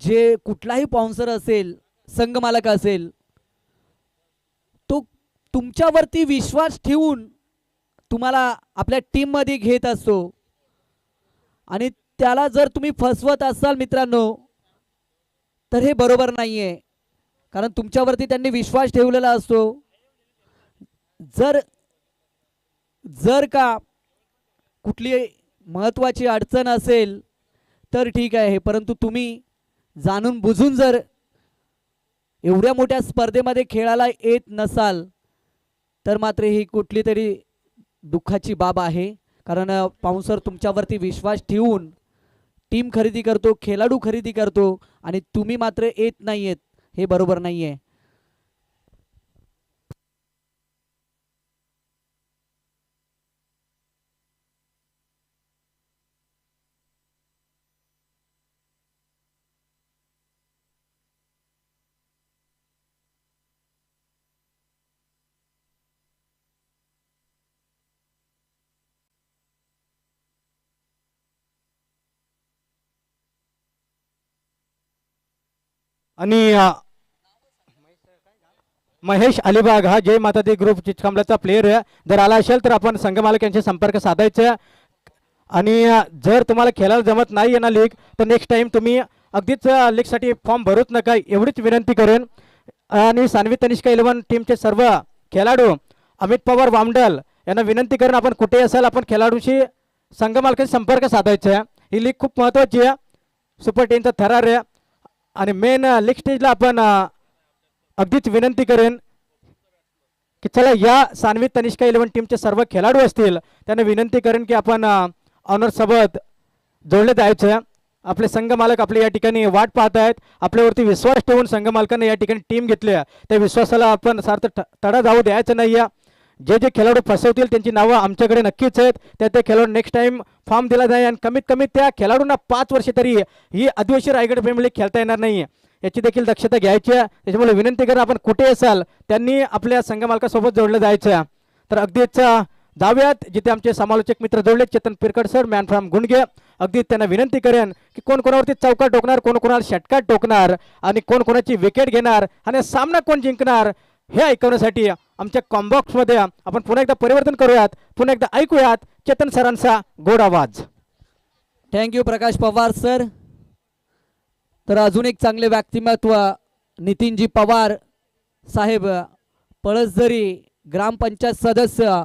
जे कुठलाही स्पॉन्सर असेल, संघ मालक असेल, तो तुमच्यावरती विश्वास ठेवून तुम्हाला आपल्या टीम मध्ये घेत असतो आणि त्याला जर तुम्ही फसवत असाल मित्रांनो, तर हे बरोबर नाहीये. कारण तुमच्यावरती त्यांनी विश्वास ठेवलेला असतो. जर जर का कुठली महत्त्वाची अडचण असेल तर ठीक आहे, परंतु तुम्ही जाणून बुजून जर एवढ्या मोठ्या स्पर्धेमध्ये खेळायला येत नसाल तर मात्र ही कुठली तरी दुःखाची बाब आहे. कारण स्पॉन्सर तुमच्यावरती विश्वास ठेवून टीम खरेदी करतो, खेळाडू खरेदी करतो आणि तुम्ही मात्र येत नाहीयेत, हे बरोबर नाहीये. आणि महेश अलिबाग हा जय माता दी ग्रुप चिचकांबलाचा प्लेयर आहे. जर आला असेल तर आपण संघ मालक यांचे संपर्क साधायचा. आणि जर तुम्हाला खेळायला जमत नाही ना लीग, तर नेक्स्ट टाइम तुम्ही अगदीच लीगसाठी फॉर्म भरूच नका, एवढीच विनंती करेन. आणि सानवी तनिष्का 11 टीमचे सर्व खेळाडू अमित पवार वामडल यांना विनंती करेन, आपण कुठे असाल आपण खेळाडूशी संघ मालकाशी संपर्क साधायचा आहे. ही लीग खूप महत्त्वाची आहे, सुपर 10चा थरार आहे. आणि मेन लीग स्टेजला आपण अगदीच विनंती करेन की चला या सानवी तनिष्का 11 टीमचे सर्व खेळाडू असतील त्यांना विनंती करेन की आपण ऑनर सोबत जोडले जायचं. आपले संघ मालक आपले या ठिकाणी वाट पाहत आहेत. आपल्यावरती विश्वास ठेवून संघ मालकांनी या ठिकाणी टीम घेतली आहे, त्या विश्वासाला आपण सार्थ तडा जाऊ द्यायचं नाही. जे जे खेळाडू फसवतील त्यांची नावं आमच्याकडे नक्कीच आहेत. त्या खेळाडू नेक्स्ट टाइम फॉर्म दिला जाईल आणि कमीत कमी त्या खेळाडूंना 5 वर्ष तरी ही आदिवासी रायगड प्रीमियर लीग खेळता येणार नाही, याची देखील दक्षता घ्यायची आहे. त्याच्यामुळे विनंती करा आपण कुठे असाल त्यांनी आपल्या संघ मालकासोबत जोडलं जायचं. तर अगदीच जाऊयात जिथे आमचे समालोचक मित्र जोडले, चेतन पिरकड सर मॅन फ्रॉम गुंडगे. अगदी त्यांना विनंती करेन की कोण कोणावरती चौका टोकणार, कोण कोणाला षटकार टोकणार आणि कोण कोणाची विकेट घेणार आणि सामना कोण जिंकणार हे ऐकवण्यासाठी आमच्या कॉम्बॉक्समध्ये आपण पुन्हा एकदा परिवर्तन करूयात. पुन्हा एकदा ऐकूयात चेतन सरांचा गोड आवाज. थँक्यू प्रकाश पवार सर. तर अजून एक चांगले व्यक्तिमत्व नितीनजी पवार साहेब, पळसदरी ग्रामपंचायत सदस्य,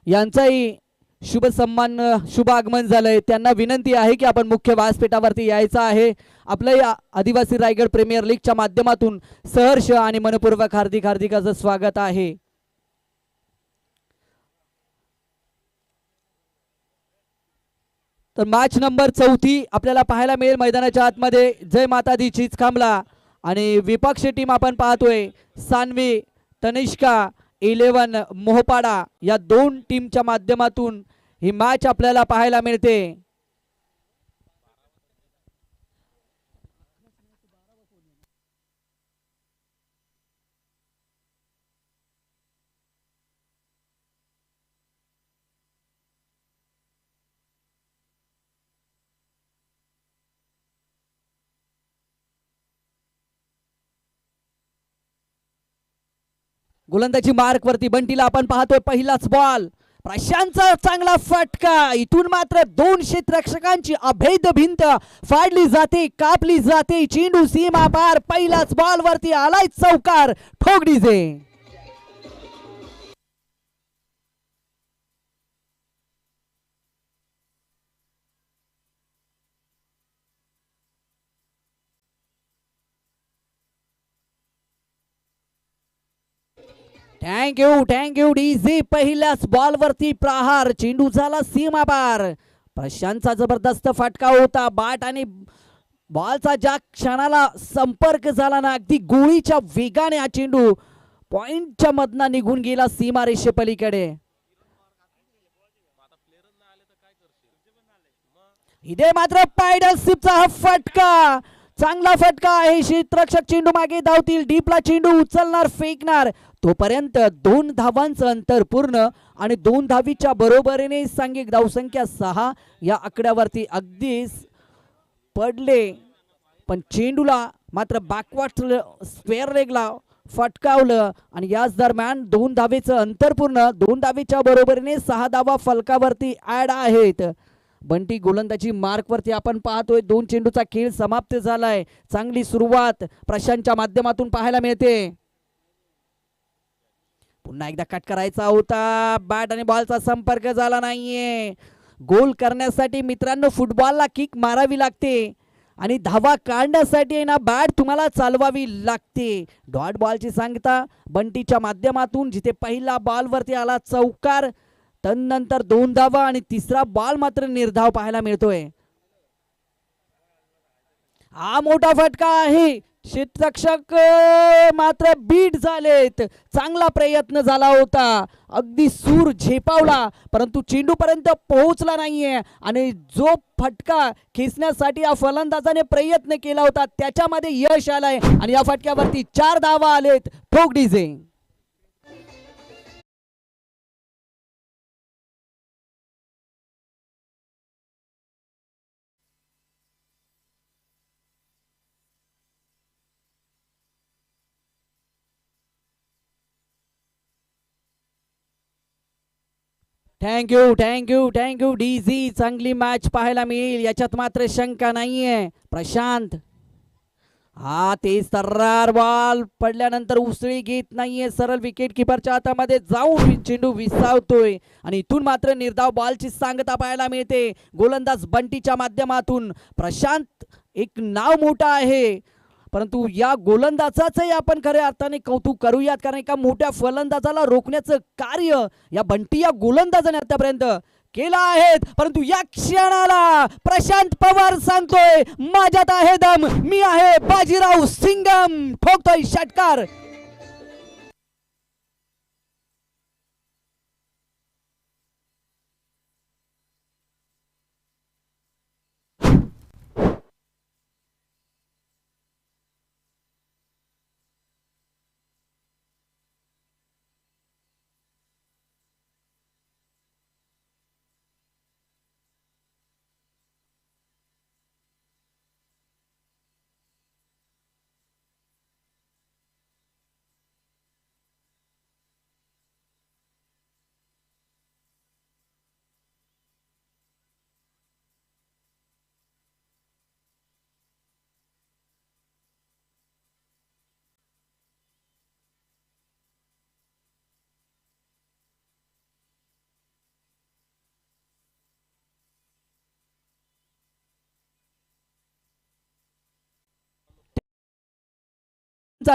यांचाही शुभ सन्मान शुभ आगमन झालंय. त्यांना विनंती आहे की आपण मुख्य व्यासपीठावरती यायचं आहे. आपलं या आदिवासी रायगड प्रीमियर लीगच्या माध्यमातून सहर्ष आणि मनपूर्वक हार्दिक हार्दिक असं स्वागत आहे. तर मॅच नंबर 4 आपल्याला पाहायला मिळेल मैदानाच्या आतमध्ये. जय माता दी चिचखांबला आणि विपक्ष टीम आपण पाहतोय सानवी तनिष्का 11 मोहपाडा, या दोन टीमच्या माध्यमातून ही मॅच आपल्याला पाहायला मिळते. गोलंदाजी मार्क वरती बंटीला आपण पाहतोय. पहिलाच बॉल, प्रशांतचा चांगला फटका. इथून मात्र 2 क्षेत्ररक्षकांची अभेद भिंत फाडली जाते, कापली जाते. चेंडू सीमा पार. पहिलाच बॉल वरती आलाय चौकार. ठोक डीजे. Thank you DJ. पहिल्याच बॉल वरती प्रहार. चेंडू झाला सीमा पार. प्रशांतचा जबरदस्त फटका होता. बॅट आणि बॉलचा ज्या क्षणाला संपर्क झाला ना, अगदी गोळीच्या वेगाने हा चेंडू पॉइंटच्या मधना निघून गेला सीमारेषे पलीकडे. इथे मात्र पायडल सिपचा हा फटका, चांगला फटका आहे. क्षेत्ररक्षक चेंडू मागे धावतील. डीपला चेंडू उचलणार, फेकणार. तोपर्यंत 2 धावांचं अंतर पूर्ण आणि 2 धावीच्या बरोबरीने सांघिक धावसंख्या 6 या आकड्यावरती अगदीच पडले. पण चेंडूला मात्र बॅकवर्ड स्क्वेअर लेगला फटकावलं आणि याच दरम्यान 2 धावेचं अंतर पूर्ण. 2 धावेच्या बरोबरीने 6 धावा फलकावरती ऍड आहेत. बंटी गोलंदाजी मार्कवरती आपण पाहतोय. 2 चेंडूचा खेळ समाप्त झालाय. चांगली सुरुवात प्रशांतच्या माध्यमातून पाहायला मिळते. पुन्हा एकदा कट करायचा होता. बॅट आणि बॉलचा संपर्क झाला नाहीये. गोल करण्यासाठी मित्रांनो फुटबॉलला किक मारावी लागते आणि धावा काढण्यासाठी ना बॅट तुम्हाला चालवावी लागते. डॉट बॉलची सांगता बंटीच्या माध्यमातून जिथे पहिला बॉलवरती आला चौकार, तदनंतर 2 धावा आणि तिसरा बॉल मात्र निर्धाव पाहायला मिळतोय. हा मोठा फटका आहे. क्षेत्ररक्षक मात्र बीट झालेत. चांगला प्रयत्न झाला होता, अगदी सूर झेपावला परंतु चेंडू पर्यंत पोहोचला नाहीये आणि जो फटका खेचण्यासाठी या फलंदाजाने प्रयत्न केला होता त्याच्यामध्ये यश आलंय आणि या फटक्यावरती 4 धावा आलेत. ठोक डीजे. थँक्यू डीझी. चांगली मॅच पाहायला मिळेल याच्यात मात्र शंका नाहीये. प्रशांत हा ते सर्रार बॉल पडल्यानंतर उसळी घेत नाहीये. सरळ विकेट किपरच्या हातामध्ये जाऊन चेंडू विसावतोय आणि इथून मात्र निर्धाव बॉलची सांगता पाहायला मिळते. गोलंदाज बंटीच्या माध्यमातून प्रशांत एक नाव मोठा आहे परंतु या गोलंदाजाचंही आपण खऱ्या अर्थाने कौतुक करूयात कारण एका मोठ्या फलंदाजाला रोखण्याचं कार्य या बंटी या गोलंदाजाने आतापर्यंत केला आहे. परंतु या क्षणाला प्रशांत पवार सांगतोय माझ्यात आहे दम, मी आहे बाजीराव सिंगम. ठोकतोय षटकार.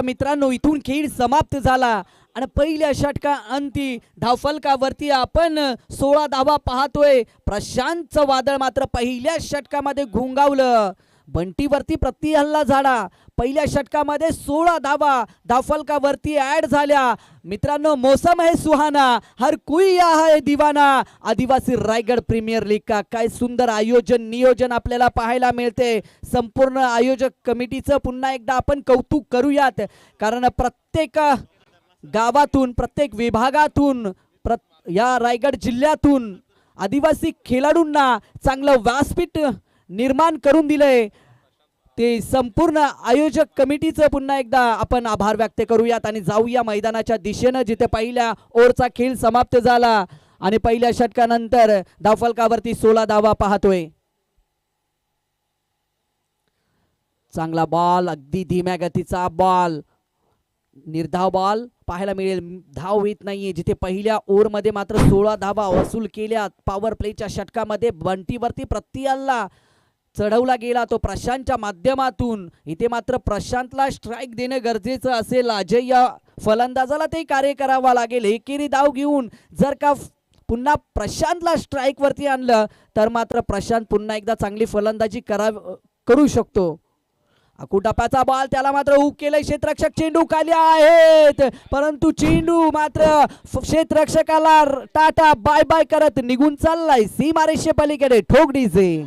मित्रांनो इथून खेळ समाप्त झाला आणि पहिल्या षटका अंती धावफलकावरती आपण 16 धावा पाहतोय. प्रशांतचं वादळ मात्र पहिल्या षटकामध्ये घुंगावलं. बंटीवरती प्रति हल्ला झाला. पहिल्या षटकामध्ये 16 धावा धावफलकावरती ऍड झाल्या. मित्रांनो मौसम है सुहाना, हर कोई यहाँ है दीवाना. आदिवासी रायगड प्रीमियर लीग का काय सुंदर आयोजन नियोजन आपल्याला पाहायला मिळते. संपूर्ण आयोजक कमिटीचं पुन्हा एकदा आपण कौतुक करूयात कारण प्रत्येक गावातून प्रत्येक विभागातून या रायगड जिल्ह्यातून आदिवासी खेळाडूंना चांगलं व्यासपीठ निर्माण करून दिलंय. ते संपूर्ण आयोजक कमिटीचं पुन्हा एकदा आपण आभार व्यक्त करूयात आणि जाऊया मैदानाच्या दिशेनं जिथे पहिल्या ओव्हरचा खेळ समाप्त झाला आणि पहिल्या षटकानंतर धावफलकावरती 16 धावा पाहतोय. चांगला बॉल, अगदी धीम्या गतीचा बॉल, निर्धाव बॉल पाहायला मिळेल. धाव येत नाहीये जिथे पहिल्या ओव्हरमध्ये मात्र 16 धावा वसूल केल्या. पॉवर प्लेच्या षटकामध्ये बंटीवरती प्रति हल्ला चढवला गेला तो प्रशांतच्या माध्यमातून. इथे मात्र प्रशांतला स्ट्राईक देणं गरजेचं असेल. अजय या फलंदाजाला ते कार्य करावं लागेल. एकेरी धाव घेऊन जर का पुन्हा प्रशांतला स्ट्राईक वरती आणलं तर मात्र प्रशांत पुन्हा एकदा चांगली फलंदाजी करू शकतो. अकुटप्याचा बॉल त्याला मात्र हुक केलंय. क्षेत्ररक्षक चेंडू खाली आहेत परंतु चेंडू मात्र क्षेत्ररक्षकाला टाटा बाय बाय करत निघून चाललाय सीमारेषे पलीकडे. ठोक डीजे.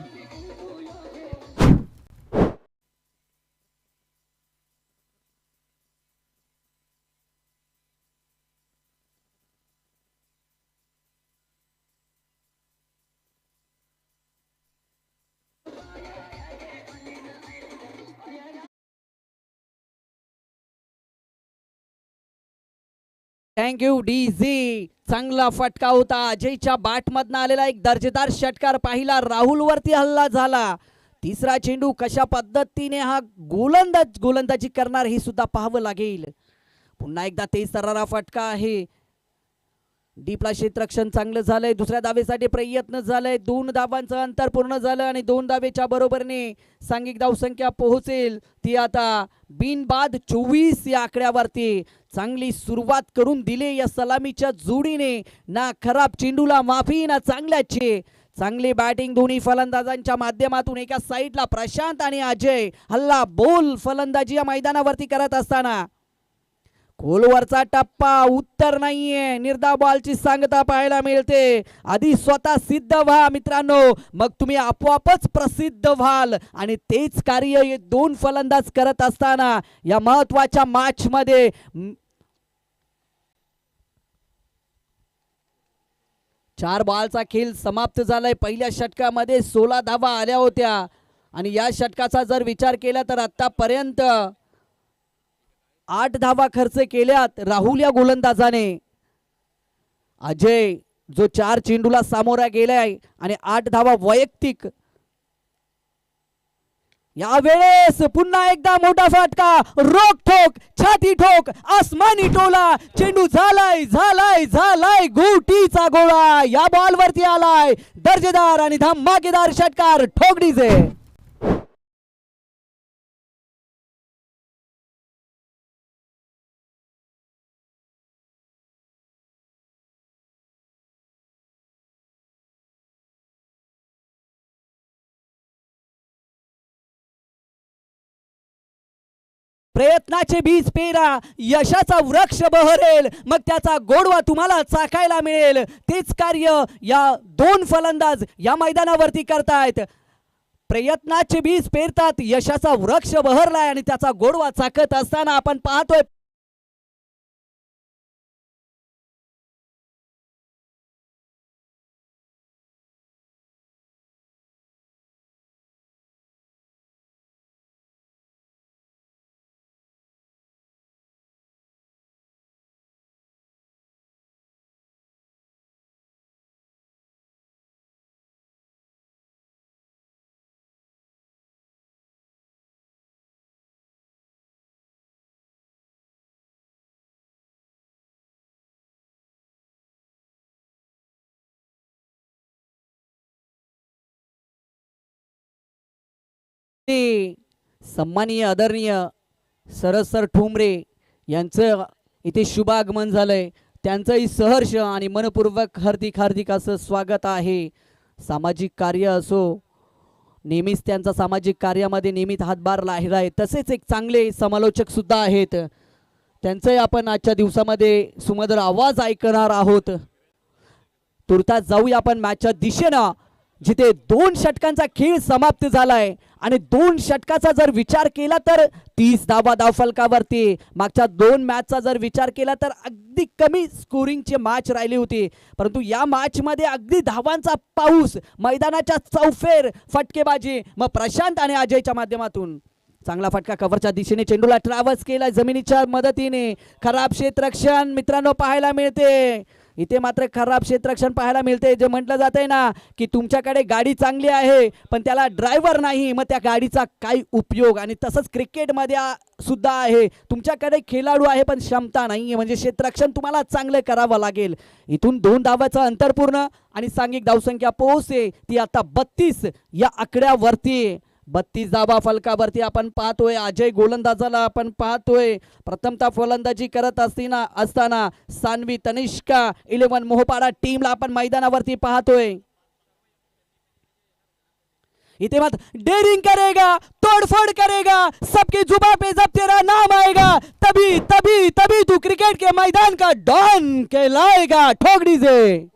Thank you DJ. चांगला फटका होता अजयच्या बॅट मधनं आलेला एक दर्जेदार षटकार पाहिला. राहुल वरती हल्ला झाला. तिसरा चेंडू कशा पद्धतीने हा गोलंदाजी करणार हे सुद्धा पाहावं लागेल. पुन्हा एकदा तेज तरारा फटका आहे. डीपला क्षेत्ररक्षण चांगलं झालंय. दुसऱ्या धावेसाठी प्रयत्न झालाय. 2 धावांचं अंतर पूर्ण झालं आणि 2 धावेच्या बरोबरीने सांघिक धावसंख्या पोहोचेल ती आता बिनबाद 24 या आकड्यावरती. चांगली सुरुवात करून दिली या सलामीच्या जोडीने. ना खराब चेंडूला माफी ना चांगल्याची. चांगली बॅटिंग दोन्ही फलंदाजांच्या माध्यमातून. एका साईडला प्रशांत आणि अजय हल्ला बोल फलंदाजी या मैदानावरती करत असताना खोलवरचा टप्पा उत्तर नाहीये. निर्धाव बॉलची सांगता पाहायला मिळते. आधी स्वतः सिद्ध व्हा मित्रांनो, मग तुम्ही आपोआपच प्रसिद्ध व्हाल. आणि तेच कार्य हे 2 फलंदाज करत असताना या महत्वाच्या मॅच मध्ये 4 बॉलचा खेळ समाप्त झालाय. पहिल्या षटकामध्ये 16 धावा आल्या होत्या आणि या षटकाचा जर विचार केला तर आतापर्यंत 8 धावा खर्च केल्यात राहुल या गोलंदाजाने. अजय जो 4 चेंडूला सामोरा गेलाय आणि 8 धावा वैयक्तिक. यावेळेस पुन्हा एकदा मोठा फटका. रोक ठोक छाती ठोक आसमानी टोला. चेंडू झालाय झालाय झालाय गोटीचा गोळा. या बॉल वरती आलाय दर्जेदार आणि धमाकेदार षटकार ठोकडीचे. प्रयत्नाचे बीज पेरा, यशाचा वृक्ष बहरेल, मग त्याचा गोडवा तुम्हाला चाखायला मिळेल. तेच कार्य या 2 फलंदाज या मैदानावरती करतायत. प्रयत्नाचे बीज पेरतात, यशाचा वृक्ष बहरलाय आणि त्याचा गोडवा चाखत असताना आपण पाहतोय सन्माननीय आदरणीय सरस सर ठोंबरे यांचं इथे शुभागमन झालंय. त्यांचंही सहर्ष आणि मनपूर्वक हार्दिक हार्दिक असं स्वागत आहे. सामाजिक कार्य असो, नेहमीच त्यांचा सामाजिक कार्यामध्ये नेहमीच हातभार लागला आहे. तसेच एक चांगले समालोचक सुद्धा आहेत. त्यांचंही आपण आजच्या दिवसामध्ये सुमधुर आवाज ऐकणार आहोत. तुर्तास जाऊया आपण मॅचच्या दिशेनं, जिथे 2 षटकांचा खेळ समाप्त झालाय आणि 2 षटकाचा जर विचार केला तर 30 धावा धावफलकावरती. मागच्या 2 मॅचचा जर विचार केला तर अगदी कमी स्कोरिंगची मॅच राहिली होती, परंतु या मॅच मध्ये अगदी धावांचा पाऊस, मैदानाच्या चौफेर फटकेबाजी. मग प्रशांत आणि अजयच्या माध्यमातून चांगला फटका कव्हरच्या दिशेने चेंडूला ट्रॅव्हल्स केला जमिनीच्या मदतीने. खराब क्षेत्ररक्षण मित्रांनो पाहायला मिळते इथे. मात्र खराब क्षेत्ररक्षण पाहायला मिळते. जे म्हटलं जातंय ना की तुमच्याकडे गाडी चांगली आहे पण त्याला ड्रायव्हर नाही, मग त्या गाडीचा काय उपयोग. आणि तसंच क्रिकेटमध्ये सुद्धा आहे, तुमच्याकडे खेळाडू आहे पण क्षमता नाही, म्हणजे क्षेत्ररक्षण तुम्हाला चांगलं करावं लागेल. इथून 2 धावाचं अंतर पूर्ण आणि सांघिक धावसंख्या पोहोचते ती आता 32 या आकड्यावरती. 32 धावा फलकावरती आपण पाहतोय. अजय गोलंदाजाला आपण पाहतोय. प्रथमतः फलंदाजी करत असताना सान्वी तनिष्का 11 मोहपाडा टीमला आपण मैदानावरती पाहतोय. इथे मत डेरिंग करेगा, तोड़फोड़ करेगा, सबकी जुबान पे जब तेरा नाम आएगा तभी तभी तभी तू क्रिकेट के मैदान का डॉन कहलाएगा. ठोकड़ी से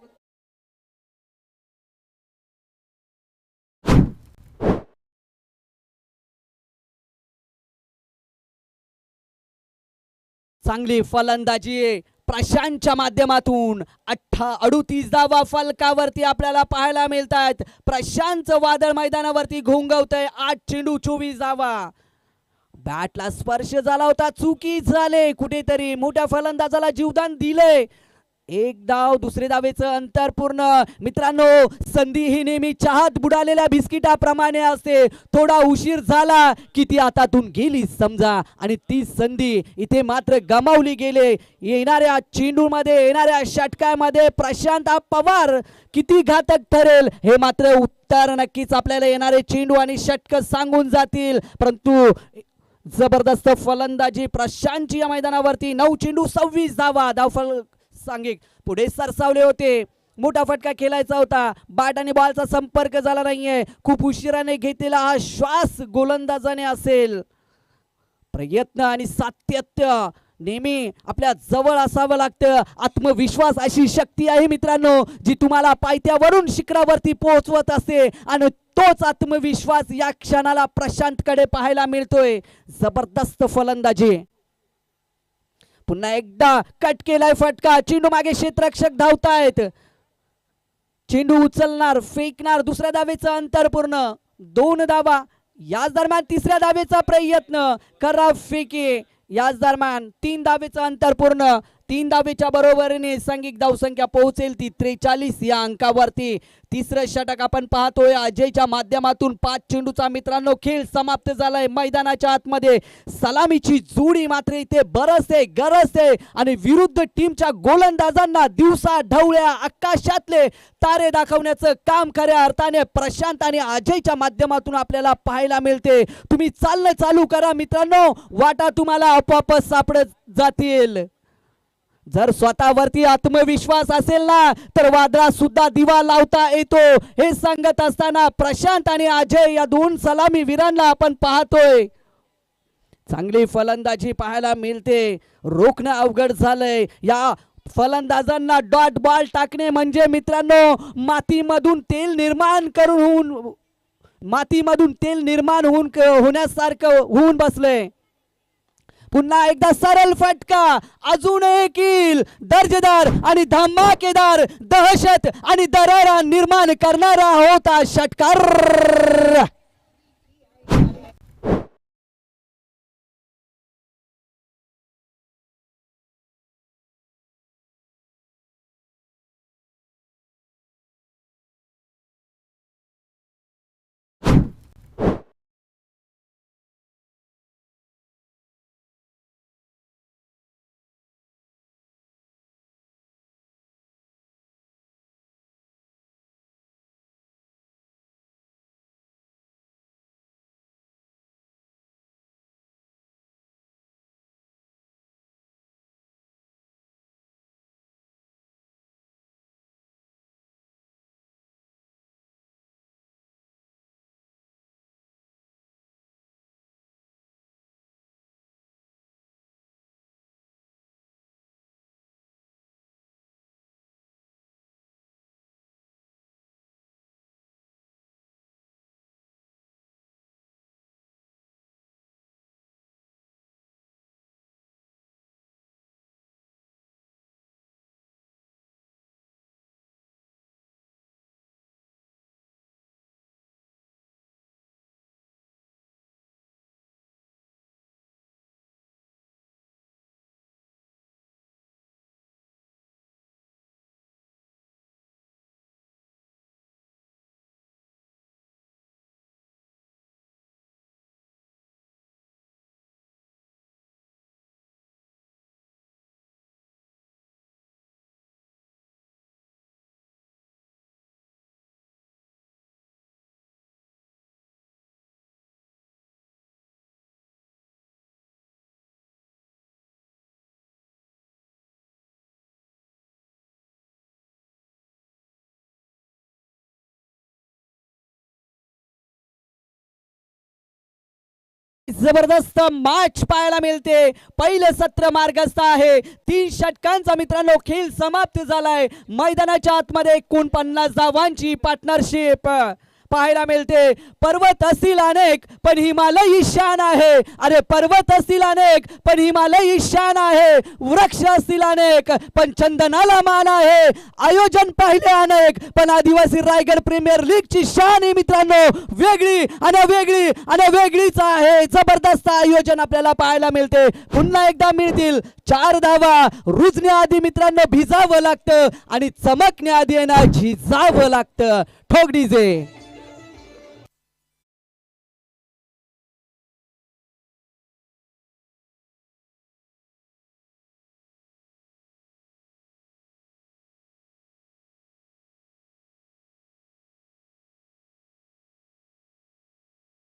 चांगली फलंदाजी प्रशांतच्या माध्यमातून 38 धावा फलकावरती आपल्याला पाहायला मिळतात. प्रशांतचं वादळ मैदानावरती घोंगवतंय. 8 चेंडू 24 धावा. बॅटला स्पर्श झाला होता, चुकी झाले, कुठेतरी मोठ्या फलंदाजाला जीवदान दिले. एक धाव, दुसरे धावेचं अंतर पूर्ण. मित्रांनो, संधी ही नेहमी चहात बुडालेल्या बिस्किटाप्रमाणे असते. थोडा उशीर झाला की ती हातातून गेली समजा, आणि ती संधी इथे मात्र गमावली गेले. येणाऱ्या चेंडूमध्ये, येणाऱ्या षटकामध्ये प्रशांत पवार किती घातक ठरेल हे मात्र उत्तर नक्कीच आपल्याला येणारे चेंडू आणि षटक सांगून जातील. परंतु जबरदस्त फलंदाजी प्रशांतची या मैदानावरती. 9 चेंडू 26 धावा. धावफल सांगिक पुढे सरसावले होते. मोठा फटका खेळायचा होता. बॅट आणि बॉलचा संपर्क झाला नाहीये. खूप उशिराने घेतलेला हा श्वास गोलंदाजाने असेल. प्रयत्न आणि सातत्य नेहमी आपल्या जवळ असावं लागतं. आत्मविश्वास अशी शक्ती आहे मित्रांनो, जी तुम्हाला पायथ्यावरून शिखरावरती पोहोचवत असते, आणि तोच आत्मविश्वास या क्षणाला प्रशांतकडे पाहायला मिळतोय. जबरदस्त फलंदाजी. पुन्हा एकदा कट केलाय फटका. चेंडू मागे क्षेत्ररक्षक धावतायत. चेंडू उचलणार, फेकणार. दुसऱ्या धावेचं अंतर पूर्ण. 2 धावा. याच दरम्यान तिसऱ्या धावेचा प्रयत्न. खराब फेकी. याच दरम्यान 3 धावेचं अंतर पूर्ण. 3 धावेच्या बरोबरीने सांघिक धावसंख्या पोहोचेल ती 43 या अंकावरती. तिसरं षटक आपण पाहतोय अजयच्या माध्यमातून. 5 चेंडूचा मित्रांनो खेळ समाप्त झालाय. मैदानाच्या आतमध्ये सलामीची जोडी मात्र इथे बरसते, गरजते, आणि विरुद्ध टीमच्या गोलंदाजांना दिवसा ढवळ्या आकाशातले तारे दाखवण्याचं काम खऱ्या अर्थाने प्रशांत आणि अजयच्या माध्यमातून आपल्याला पाहायला मिळते. तुम्ही चालणं चालू करा मित्रांनो, वाटा तुम्हाला आपोआपच सापडत जातील. जर स्वतःवरती आत्मविश्वास असेल ना, तर वादळात सुद्धा दिवा लावता येतो. हे सांगत असताना प्रशांत आणि अजय या 2 सलामी वीरांना आपण पाहतोय. चांगली फलंदाजी पाहायला मिळते. रोखणं अवघड झालंय. या फलंदाजांना डॉट बॉल टाकणे म्हणजे मित्रांनो मातीमधून तेल निर्माण होण्यासारखं होऊन बसलंय. पुन्हा एकदा सरळ फटका. अजून एक येईल. दर्जेदार आणि धमाकेदार, दहशत आणि दरारा निर्माण करणारा होता षटकार. जबरदस्त मॅच पाहायला मिळते. पहिलं सत्र मार्गस्थ आहे. 3 षटकांचा मित्रांनो खेळ समाप्त झालाय. मैदानाच्या आतमध्ये 49 धावांची पार्टनरशिप पाहायला मिळते. पर्वत असतील अनेक पण हिमालय शान आहे. अरे पर्वत असतील अनेक पण हिमालय शान आहे. वृक्ष असतील अनेक पण चंदनाला मान आहे. आयोजन पाहिले अनेक पण आदिवासी रायगड प्रीमियर लीगची शान आहे मित्रांनो वेगळी आणि वेगळीच आहे. जबरदस्त आयोजन आपल्याला पाहायला मिळते. पुन्हा एकदा मिळतील 4 धावा. रुजण्याआधी मित्रांनो भिजावं लागतं आणि चमकण्याआधी ना झिजावं लागतं. ठोक डीजे.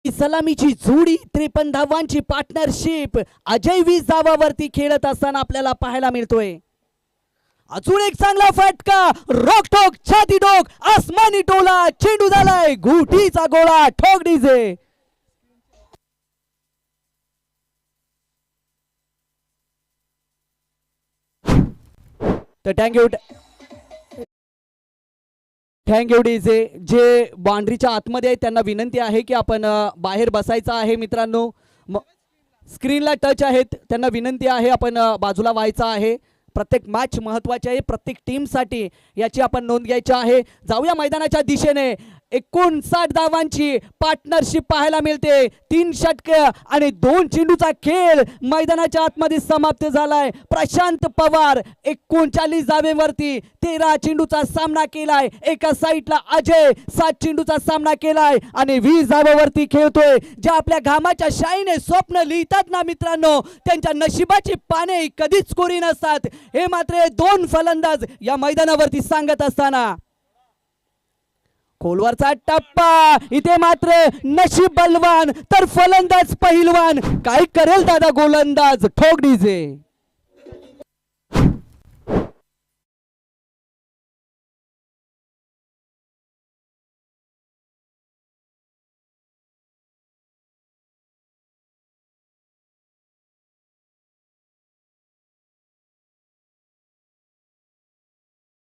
सलामीची जोडी 53 धावांची पार्टनरशिप अजय 20 धावावरती खेळत असताना आपल्याला पाहायला मिळतोय. अजून एक चांगला फटका. रोकटोक छाती डोक आसमानी टोला चेंडू झालाय गुटीचा गोळा. ठोक डीजे. तर थँक्यू डीजे. जे बाउंड्रीच्या आतमध्ये आहेत त्यांना विनंती आहे की आपण बाहेर बसायचं आहे मित्रांनो. स्क्रीनला टच आहेत त्यांना विनंती आहे आपण बाजूला व्हायचं आहे. प्रत्येक मॅच महत्त्वाची आहे. प्रत्येक टीमसाठी याची आपण नोंद घ्यायची आहे. जाऊया मैदानाच्या दिशेने. 59 धावांची पार्टनरशिप पाहायला मिळते. 3 षटके आणि 2 चेंडूचा खेळ मैदानाच्या आतमध्ये समाप्त झालाय. प्रशांत पवार 39 धावेवरती 13 चेंडूचा सामना केलाय. एका साईडला अजय 7 चेंडूचा सामना केलाय आणि 20 धावेवरती खेळतोय. ज्या आपल्या घामाच्या शाईने स्वप्न लिहितात ना मित्रांनो त्यांच्या नशिबाची पाने कधीच कोरी नसतात. हे मात्र 2 फलंदाज या मैदानावरती सांगत असताना खोलवरचा टप्पा. इथे मात्र नशीब बलवान तर फलंदाज पहिलवान. काय करेल दादा गोलंदाज. ठोक डीजे.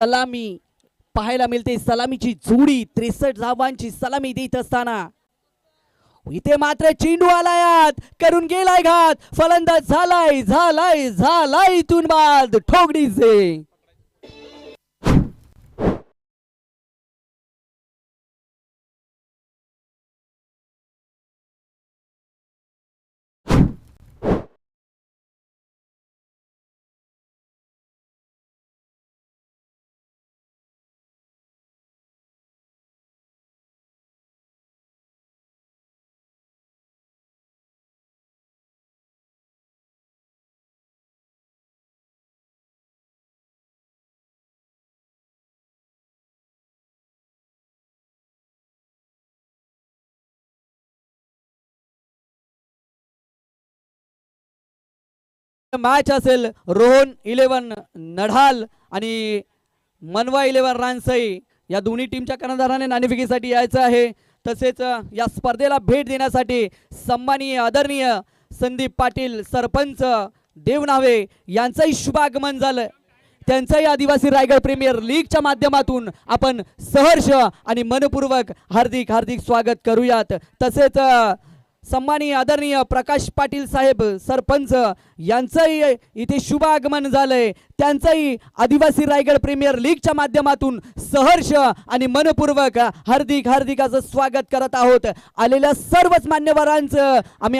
सलामी पाहायला मिळते. सलामीची जोडी 63 धावांची सलामी देत असताना इथे मात्र चेंडू आलाय आत करून गेलाय घात. फलंदाज झालाय इथून बाद. ठोक डीजे. मॅच असेल रोहन 11 नढाल आणि मनवा 11 रानसई या दोन्ही टीमच्या कर्णधाराने नाणेफेकीसाठी यायचं आहे. तसेच या स्पर्धेला भेट देण्यासाठी सन्माननीय आदरणीय संदीप पाटील सरपंच देवनावे यांचंही शुभागमन झालं. त्यांचंही आदिवासी रायगड प्रीमियर लीगच्या माध्यमातून आपण सहर्ष आणि मनपूर्वक हार्दिक स्वागत करूयात. तसेच सन्माननीय आदरणीय प्रकाश पाटील साहेब सरपंच यांचंही इथे शुभ आगमन झालंय. त्यांचंही आदिवासी रायगड प्रीमियर लीगच्या माध्यमातून सहर्ष आणि मनपूर्वक हार्दिक असं स्वागत करत आहोत. आलेल्या सर्वच मान्यवरांचं आम्ही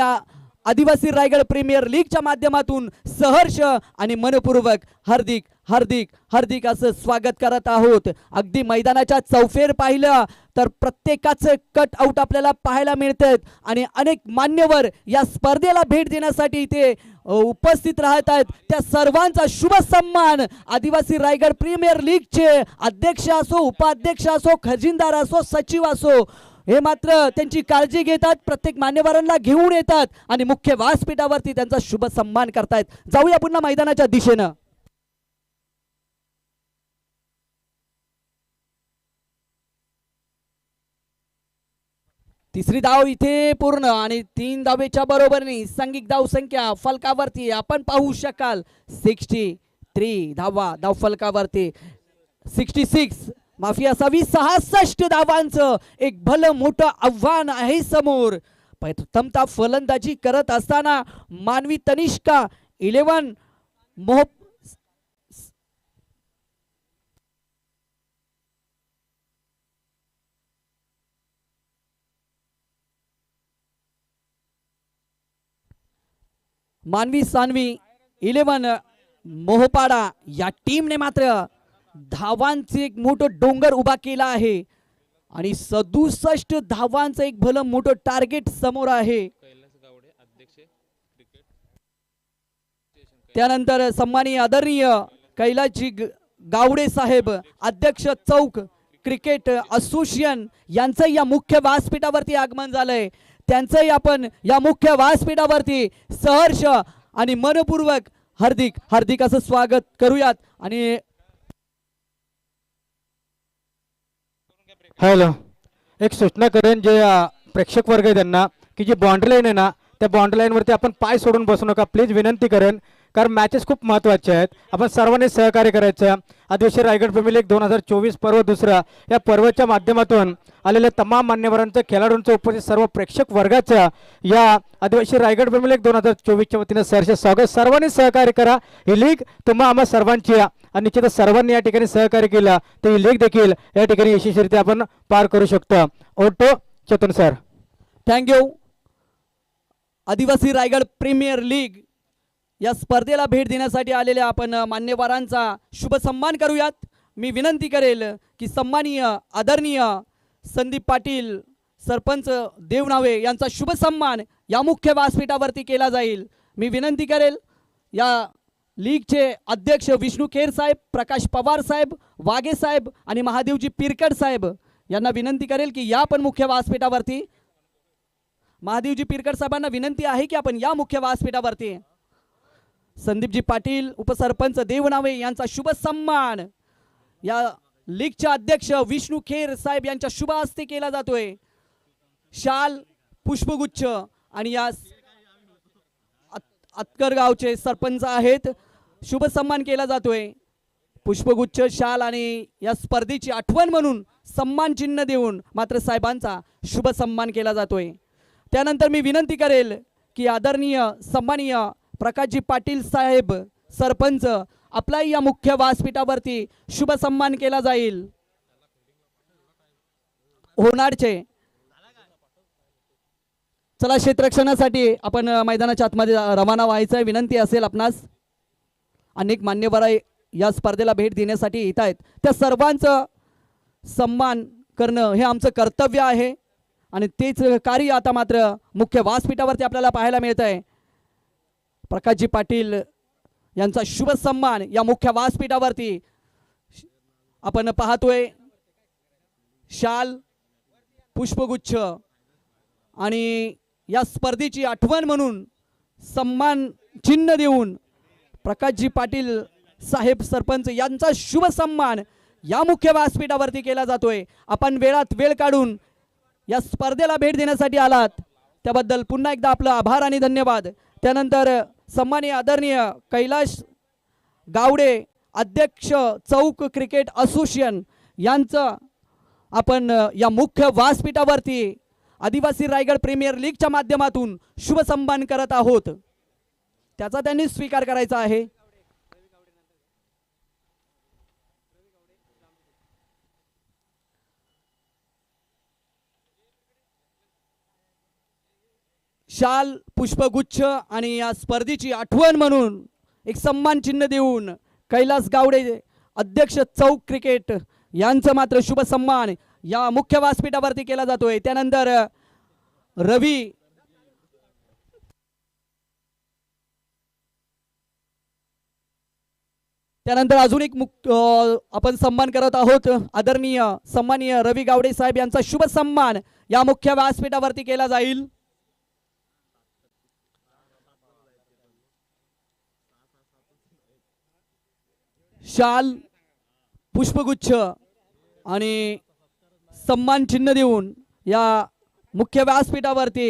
आदिवासी रायगड प्रीमियर लीगच्या माध्यमातून सहर्ष आणि मनपूर्वक हार्दिक असं स्वागत करत आहोत. अगदी मैदानाच्या चौफेर पाहिलं तर प्रत्येकाचं कट आउट आपल्याला पाहायला मिळतात आणि अनेक मान्यवर या स्पर्धेला भेट देण्यासाठी इथे उपस्थित राहत आहेत. त्या सर्वांचा शुभ सन्मान आदिवासी रायगड प्रीमियर लीगचे अध्यक्ष असो, उपाध्यक्ष असो, खजिनदार असो, सचिव असो, हे मात्र त्यांची काळजी घेतात. प्रत्येक मान्यवरांना घेऊन येतात आणि मुख्य व्यासपीठावरती त्यांचा शुभ सन्मान करतायत. जाऊया पुन्हा मैदानाच्या दिशेनं. तिसरी धाव इथे पूर्ण आणि 3 धावेच्या बरोबरीने सांघिक धाव संख्या फलकावरती आपण पाहू शकाल 63 धाव फलकावरती. 66 माफी असावी 66 धावांचं एक भलं मोठं आव्हान आहे समोर. प्रथमतः फलंदाजी करत असताना मानवी तनिष्का 11 मोह मानवी सानवी 11 मोहपाडा या टीमने मात्र धावांचे एक मोठं डोंगर उभा केला आहे आणि 67 धावांचं एक भलं मोठं टार्गेट समोर आहे. त्यानंतर सन्माननीय आदरणीय कैलासजी गावडे साहेब अध्यक्ष चौक क्रिकेट असोसिएशन यांचं या मुख्य व्यासपीठावरती आगमन झालंय. त्यांचंही आपण या मुख्य व्यासपीठावरती सहर्ष आणि मनपूर्वक हार्दिक असं स्वागत करूयात. आणि हॅलो, एक सूचना करेन जे प्रेक्षक वर्ग आहे त्यांना की जी बाउंड्री लाईन आहे ना त्या बाउंड्री लाईनवरती आपण पाय सोडून बसू नका प्लीज, विनंती करेन. कारण मॅचेस खूप महत्त्वाचे आहेत. आपण सर्वांनी सहकार्य करायचं. आदिवासी रायगड प्रीमियर लीग 2024 पर्व दुसरा या पर्वाच्या माध्यमातून आलेल्या तमाम मान्यवरांचं खेळाडूंचं उपस्थित सर्व प्रेक्षक वर्गाचं या आदिवासी रायगड प्रीमियर लीग 2024च्या वतीनं सहर्ष स्वागत. सर्वांनी सहकार्य करा. ही लीग तुम्हा आम्हा सर्वांची आणि निश्चितच सर्वांनी या ठिकाणी सहकार्य केलं तर ही लीग देखील या ठिकाणी यशस्वीरित्या आपण पार करू शकतो. ओटो चेतन सर. थँक्यू. आदिवासी रायगड प्रीमियर लीग या स्पर्धेला भेट देण्यासाठी आलेल्या आपण मान्यवरांचा शुभ सन्मान करूयात. मी विनंती करेल की सन्माननीय आदरणीय संदीप पाटील सरपंच देवनावे यांचा शुभ सन्मान या मुख्य व्यासपीठावरती केला जाईल. मी विनंती करेल या लीगचे अध्यक्ष विष्णू खेर साहेब, प्रकाश पवार साहेब, वाघे साहेब आणि महादेवजी पिरकड साहेब यांना विनंती करेल की या पण मुख्य व्यासपीठावरती. महादेवजी पिरकड साहेबांना विनंती आहे की आपण या मुख्य व्यासपीठावरती. संदीपजी पाटील उपसरपंच देवनावे यांचा शुभ सन्मान या लीगचे अध्यक्ष विष्णू खेर साहेब यांच्या शुभ हस्ते केला जातोय. शाल, पुष्पगुच्छ आणि या अतकर गावचे सरपंच आहेत, शुभ सन्मान केला जातोय. पुष्पगुच्छ, शाल आणि या स्पर्धेची आठवण म्हणून सन्मान चिन्ह देऊन मात्र साहेबांचा शुभ सन्मान केला जातोय. त्यानंतर मी विनंती करेल की आदरणीय सन्माननीय प्रकाशजी पाटील साहेब सरपंच आपला या मुख्य व्यासपीठावरती शुभ सन्मान केला जाईल. होणारचे चला क्षेत्ररक्षणासाठी आपण मैदानाच्या आतमध्ये रवाना व्हायचं. विनंती असेल आपणास. अनेक मान्यवर या स्पर्धेला भेट देण्यासाठी येत आहेत, त्या सर्वांचं सन्मान करणं हे आमचं कर्तव्य आहे आणि तेच कार्य आता मात्र मुख्य व्यासपीठावरती आपल्याला पाहायला मिळत आहे. प्रकाशजी पाटील यांचा शुभ सन्मान या मुख्य व्यासपीठावरती आपण पाहतोय. शाल, पुष्पगुच्छ आणि या स्पर्धेची आठवण म्हणून सन्मान चिन्ह देऊन प्रकाशजी पाटील साहेब सरपंच यांचा शुभ सन्मान या मुख्य व्यासपीठावरती केला जातोय. आपण वेळात वेळ काढून या स्पर्धेला भेट देण्यासाठी आलात त्याबद्दल पुन्हा एकदा आपलं आभार आणि धन्यवाद. त्यानंतर सन्माननीय आदरणीय कैलास गावडे अध्यक्ष चौक क्रिकेट असोसिएशन यांचं आपण या मुख्य व्यासपीठावरती आदिवासी रायगड प्रीमियर लीगच्या माध्यमातून शुभ सन्मान करत आहोत. त्याचा त्यांनी स्वीकार करायचा आहे. शाल, पुष्पगुच्छ आणि या स्पर्धेची आठवण म्हणून एक सन्मान चिन्ह देऊन कैलास गावडे अध्यक्ष चौक क्रिकेट यांचं मात्र शुभ सन्मान या मुख्य व्यासपीठावरती केला जातोय. त्यानंतर रवी त्यानंतर अजून एक आपण सन्मान करत आहोत. आदरणीय सन्माननीय रवी गावडे साहेब यांचा शुभ सन्मान या मुख्य व्यासपीठावरती केला जाईल. शाल, पुष्पगुच्छ आणि सन्मान चिन्ह देऊन या मुख्य व्यासपीठावरती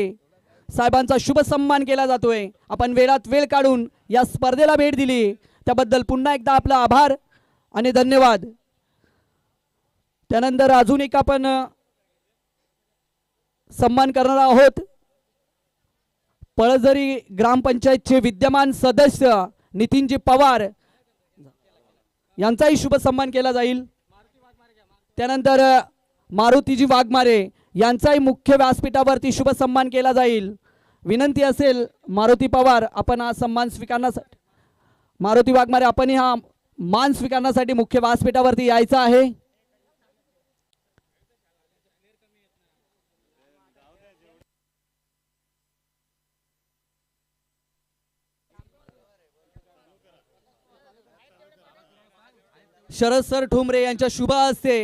साहेबांचा शुभ सन्मान केला जातोय. आपण वेळात वेळ काढून या स्पर्धेला भेट दिली त्याबद्दल पुन्हा एकदा आपला आभार आणि धन्यवाद. त्यानंतर अजून एक आपण सन्मान करणार आहोत. पळझरी ग्रामपंचायतचे विद्यमान सदस्य नितीनजी पवार यांचाही शुभ सन्मान केला जाईल. त्यानंतर मारुतीजी वाघमारे यांचाही मुख्य व्यासपीठावरती शुभ सन्मान केला जाईल. विनंती असेल मारुती पवार आपण हा सन्मान स्वीकारण्यासाठी, मारुती वाघमारे आपण हा मान स्वीकारण्यासाठी मुख्य व्यासपीठावरती यायचं आहे. शरद सर ठोंबरे यांच्या शुभ हस्ते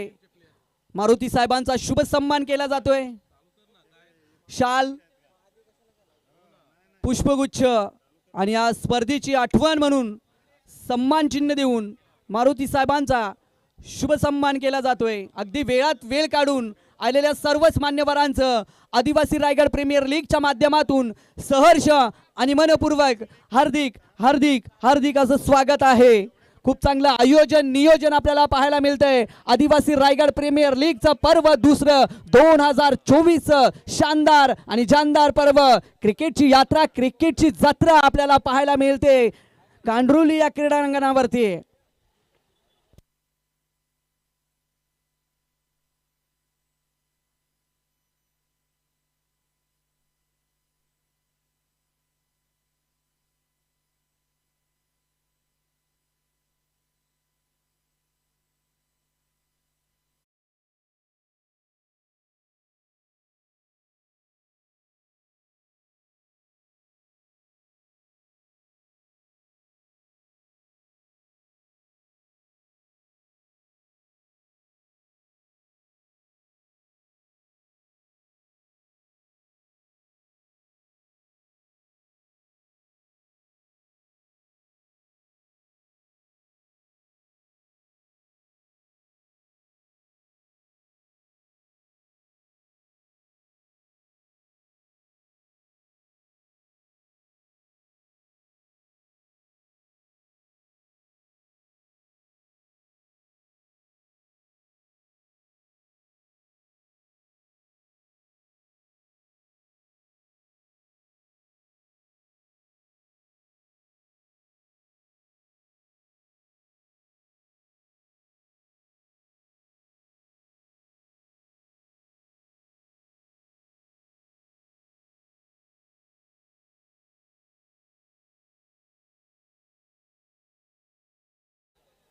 मारुती साहेबांचा शुभ सन्मान केला जातोय. शाल, पुष्पगुच्छ आणि या स्पर्धेची आठवण म्हणून सन्मान चिन्ह देऊन मारुती साहेबांचा शुभ सन्मान केला जातोय. अगदी वेळात वेळ काढून आलेल्या सर्वच मान्यवरांचं आदिवासी रायगड प्रीमियर लीगच्या माध्यमातून सहर्ष आणि मनपूर्वक हार्दिक हार्दिक हार्दिक असं स्वागत आहे. खूप चांगलं आयोजन नियोजन आपल्याला पाहायला मिळतंय. आदिवासी रायगड प्रीमियर लीगचं पर्व दुसरं 2024 शानदार आणि जानदार पर्व, क्रिकेटची यात्रा क्रिकेटची जत्रा आपल्याला पाहायला मिळते कांडरुली या क्रीडांगणावरती.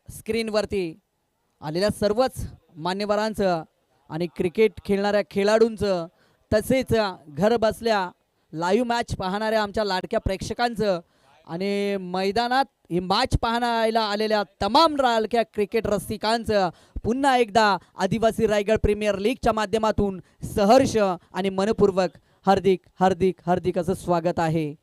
स्क्रीनवरती आलेल्या सर्वच मान्यवरांचं आणि क्रिकेट खेळणाऱ्या खेळाडूंचं तसेच घर बसल्या लाईव्ह मॅच पाहणाऱ्या आमच्या लाडक्या प्रेक्षकांचं आणि मैदानात ही मॅच पाहण्याला आलेल्या तमाम लाडक्या क्रिकेट रसिकांचं पुन्हा एकदा आदिवासी रायगड प्रीमियर लीगच्या माध्यमातून सहर्ष आणि मनपूर्वक हार्दिक हार्दिक हार्दिक असं स्वागत आहे.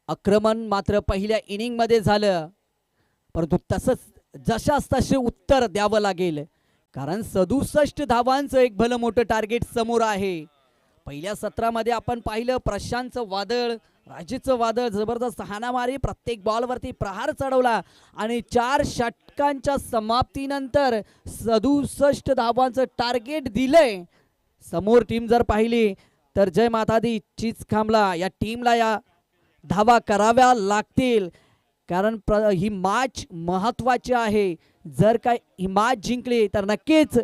आक्रमण मात्र पहिल्या इनिंग मध्ये झालं, परंतु तसंच जशास तसे उत्तर द्यावं लागेल कारण 67 धावांचं एक भलं मोठं टार्गेट समोर आहे. पहिल्या सत्रामध्ये आपण पाहिलं प्रशांतचं वादळ, राजेचं वादळ जबरदस्त हाणामारी, प्रत्येक बॉलवरती प्रहार चढवला आणि 4 षटकांच्या समाप्तीनंतर 67 धावांचं टार्गेट दिलंय. समोर टीम जर पाहिली तर जय माता दी चिचखांबला या टीमला या धावा कराव्या लागतील कारण ही मॅच महत्वाची आहे. जर काय ही मॅच जिंकली तर नक्कीच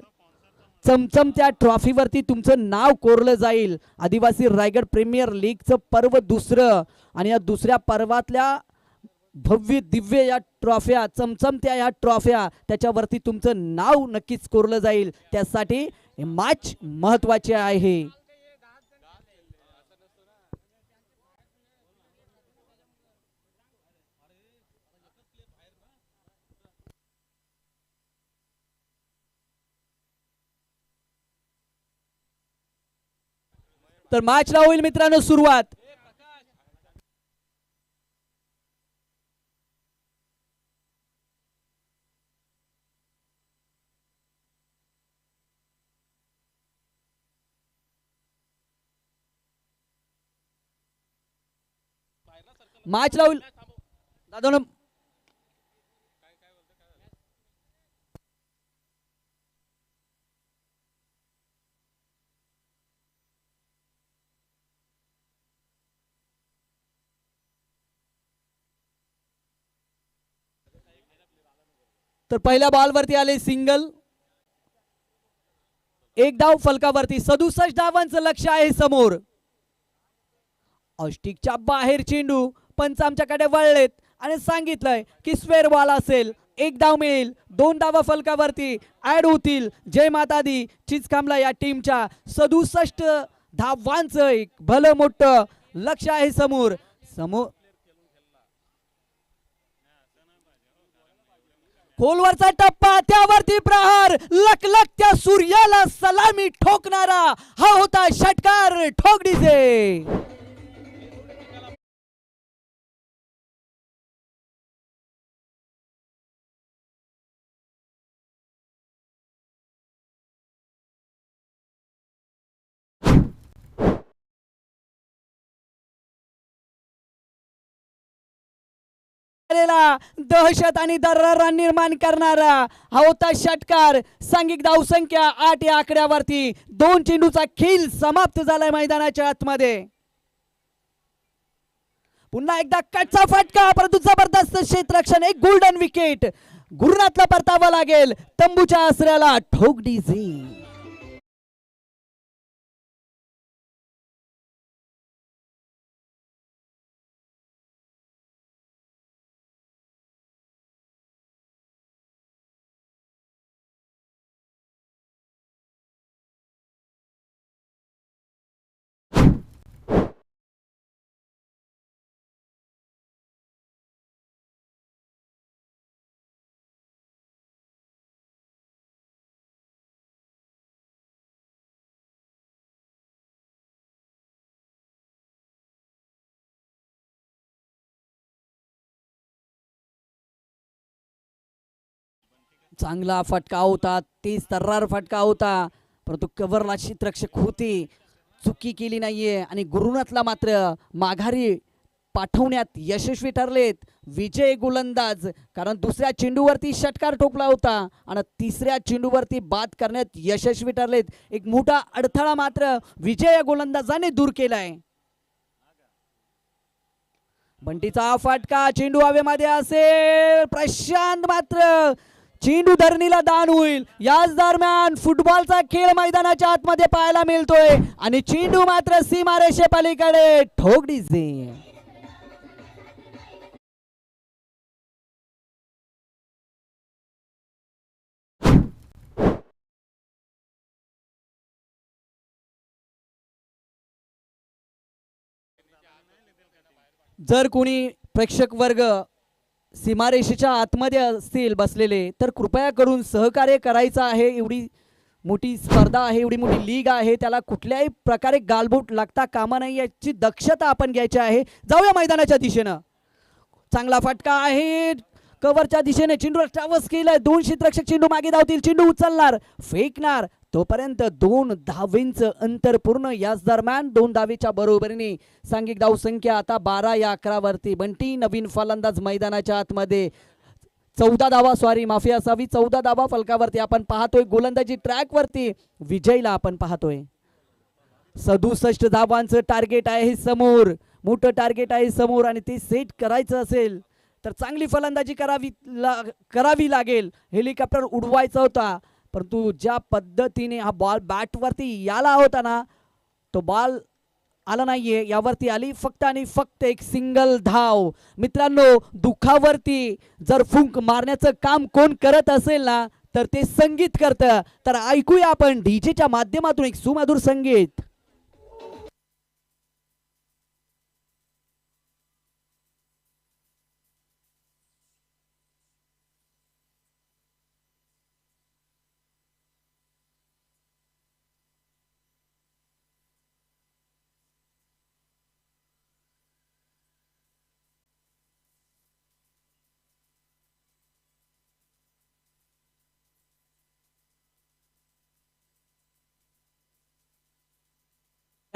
चमचमत्या ट्रॉफीवरती तुमचं नाव कोरलं जाईल. आदिवासी रायगड प्रीमियर लीगचं पर्व दुसरं आणि या दुसऱ्या पर्वातल्या भव्य दिव्य या ट्रॉफ्या चमचमत्या या ट्रॉफ्या त्याच्यावरती तुमचं नाव नक्कीच कोरलं जाईल. त्यासाठी ही मॅच महत्वाची आहे. तर मॅचला होईल मित्रांनो सुरुवात. मॅचला होईल दादा. तर पहिल्या बॉलवरती आले सिंगल. एक धाव फलकावरती. 67 धावांचं लक्ष आहे समोर. ऑस्टिकच्या बाहेर चेंडू. पंच आमच्याकडे वळलेत आणि सांगितलंय की स्क्वेअर बॉल असेल. एक धाव मिळेल. 2 धावा फलकावरती ऍड होतील. जय माता दी चिचकामला या टीमच्या 67 धावांचं एक भलं मोठं लक्ष आहे समोर. खोलवरचा टप्पा त्यावरती प्रहार. लखलखत्या सूर्याला सलामी ठोकणारा हा होता षटकार. ठोक डीजे. दहशत आणि दरारा निर्माण करणारा हा होता षटकार. सांघिक धावसंख्या 8 या आकड्यावरती 2 चेंडूचा खेळ समाप्त झालाय मैदानाच्या आतमध्ये. पुन्हा एकदा कटचा फटका परंतु जबरदस्त क्षेत्ररक्षण. एक गोल्डन विकेट. गुरुनाथला परतावा लागेल तंबूच्या आसऱ्याला. ठोक डीजे. चांगला फटका होता. तेज तर्रार फटका होता परंतु कव्हरला क्षेत्ररक्षक होते. चुकी केली नाहीये आणि गुरुनाथला मात्र माघारी पाठवण्यात यशस्वी ठरलेत विजय गोलंदाज. कारण दुसऱ्या चेंडूवरती षटकार ठोकला होता आणि तिसऱ्या चेंडूवरती बाद करण्यात यशस्वी ठरलेत. एक मोठा अडथळा मात्र विजय गोलंदाजाने दूर केलाय. बंटीचा फटका. चेंडू हवेमध्ये असेल. प्रशांत मात्र चेंडू धरणीला दान होईल. याच दरम्यान फुटबॉलचा खेळ मैदानाच्या आतमध्ये पाहायला मिळतोय आणि चेंडू मात्र सीमारेषे पलीकडे. ठोक डीजे. जर कोणी प्रेक्षक वर्ग सीमारेषेच्या आतमध्ये असतील बसलेले तर कृपया करून सहकार्य करायचं आहे. एवढी मोठी स्पर्धा आहे, एवढी मोठी लीग आहे, त्याला कुठल्याही प्रकारे गालबोट लागता कामा नाही याची दक्षता आपण घ्यायची आहे. जाऊया मैदानाच्या दिशेनं. चांगला फटका आहे कव्हरच्या दिशेने. चेंडू ट्रॅव्हर्स केलाय. 2 क्षेत्ररक्षक चेंडू मागे धावतील. चेंडू उचलणार फेकणार तोपर्यंत 2 धावेंचं अंतर पूर्ण. याच दरम्यान 2 धावेच्या बरोबरीने सांघिक धावसंख्या आता 12 या 11 वरती. बंटी नवीन फलंदाज मैदानाच्या आतमध्ये. 14 धावा माफी असावी 14 धावा फलकावरती आपण पाहतोय. गोलंदाजी ट्रॅक वरती विजयला आपण पाहतोय. 67 धावांचं टार्गेट आहे समोर. मोठं टार्गेट आहे समोर आणि ते सेट करायचं असेल तर चांगली फलंदाजी करावी लागेल. हेलिकॉप्टर उडवायचा होता परंतु ज्या पद्धतीने हा बॉल बॅटवरती याला होता ना तो बॉल आला नाहीये. यावरती आली फक्त आणि फक्त एक सिंगल धाव. मित्रांनो दुखावरती जर फुंक मारण्याचं काम कोण करत असेल ना तर ते संगीत करतं. तर ऐकूया आपण डीजेच्या माध्यमातून एक सुमधुर संगीत.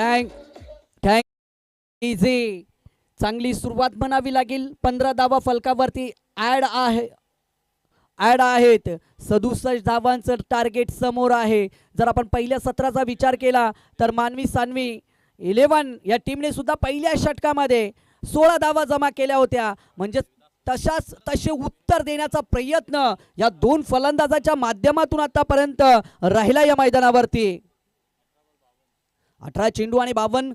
Thank easy. चांगली सुरुवात म्हणावी लागेल. 15 धावा फलकावरती ऍड आहेत. 67 धावांचं टार्गेट समोर आहे. जर आपण पहिल्या सत्राचा विचार केला तर मानवी सानवी 11 या टीमने सुद्धा पहिल्या षटकामध्ये 16 धावा जमा केल्या होत्या. म्हणजे तसे उत्तर देण्याचा प्रयत्न या दोन फलंदाजाच्या माध्यमातून आतापर्यंत राहिला या मैदानावरती. 18 चेंडू आणि 52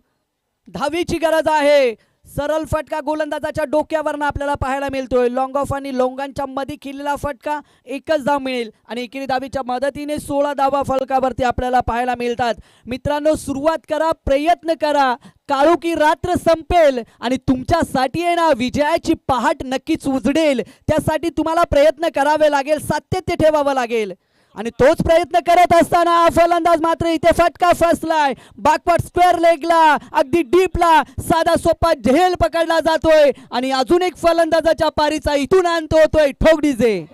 धावीची गरज आहे. सरळ फटका गोलंदाजाच्या डोक्यावरनं आपल्याला पाहायला मिळतोय. लॉंग ऑफ आणि लोंगांच्या मध्ये केलेला फटका एकच धाव मिळेल आणि एकेरी धावीच्या मदतीने 16 धावा फलकावरती आपल्याला पाहायला मिळतात. मित्रांनो, सुरुवात करा, प्रयत्न करा. काळोखी रात्र संपेल आणि तुमच्यासाठी आहे ना विजयाची पहाट नक्कीच उजडेल. त्यासाठी तुम्हाला प्रयत्न करावे लागेल, सातत्य ठेवावं लागेल आणि तोच प्रयत्न करत असताना फलंदाज मात्र इथे फटका फसलाय. बॅकवर्ड स्क्वेअर लेगला, अगदी डीपला साधा सोपा झेल पकडला जातोय आणि अजून एक फलंदाजाच्या पारीचा इथून अंत होतोय. ठोक डीजे.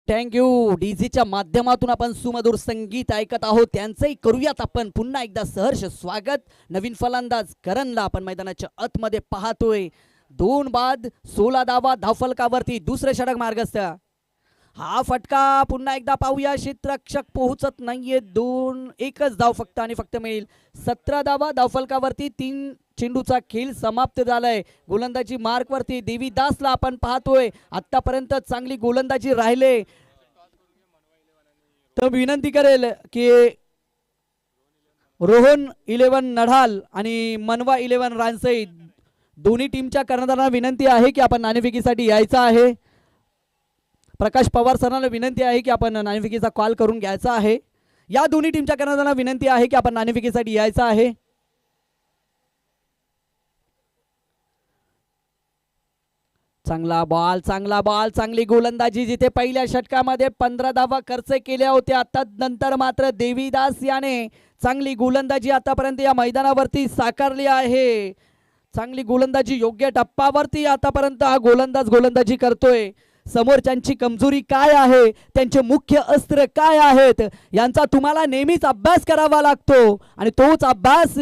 थँक्यू डीजीच्या माध्यमातून आपण सुमधुर संगीत ऐकत आहोत. त्यांचंही करूयात आपण पुन्हा एकदा सहर्ष स्वागत. नवीन फलंदाज करणला आपण मैदानाच्या आतमध्ये पाहतोय. 2 बाद 16 धावा धावफलकावरती दुसरे षटक मार्गस्थ. हा फटका पुन्हा एकदा पाहूया. क्षेत्ररक्षक पोहोचत नाहीये. 1च धाव फक्त आणि फक्त मिळेल. 17 धावा धावफलकावरती. 3 चेंडूचा खेळ समाप्त झालाय. गोलंदाजी मार्कवरती देवीदासला आपण पाहतोय. आतापर्यंत चांगली गोलंदाजी राहिले तर विनंती करेल की रोहन 11 नढाल आणि मनवा 11 रानसई दोन्ही टीमच्या कर्णधारांना विनंती आहे की आपण नाणेफेकीसाठी यायचं आहे. प्रकाश पवार सरांना विनंती आहे की आपण नाणेफेकीचा कॉल करून घ्यायचा आहे. या दोन्ही टीमच्या कर्णधारांना विनंती आहे की आपण नाणेफेकीसाठी यायचं आहे. चांगला बॉल चांगली गोलंदाजी. जिथे पहिल्या षटकामध्ये 15 धावा खर्च केल्या होत्या, आता नंतर मात्र देवीदास याने चांगली गोलंदाजी आतापर्यंत या मैदानावरती साकारली आहे. चांगली गोलंदाजी योग्य टप्प्यावरती आतापर्यंत हा गोलंदाजी करतोय. समोरच्यांची कमजोरी काय आहे, त्यांचे मुख्य अस्त्र काय आहेत यांचा तुम्हाला नेहमीच अभ्यास करावा लागतो आणि तोच अभ्यास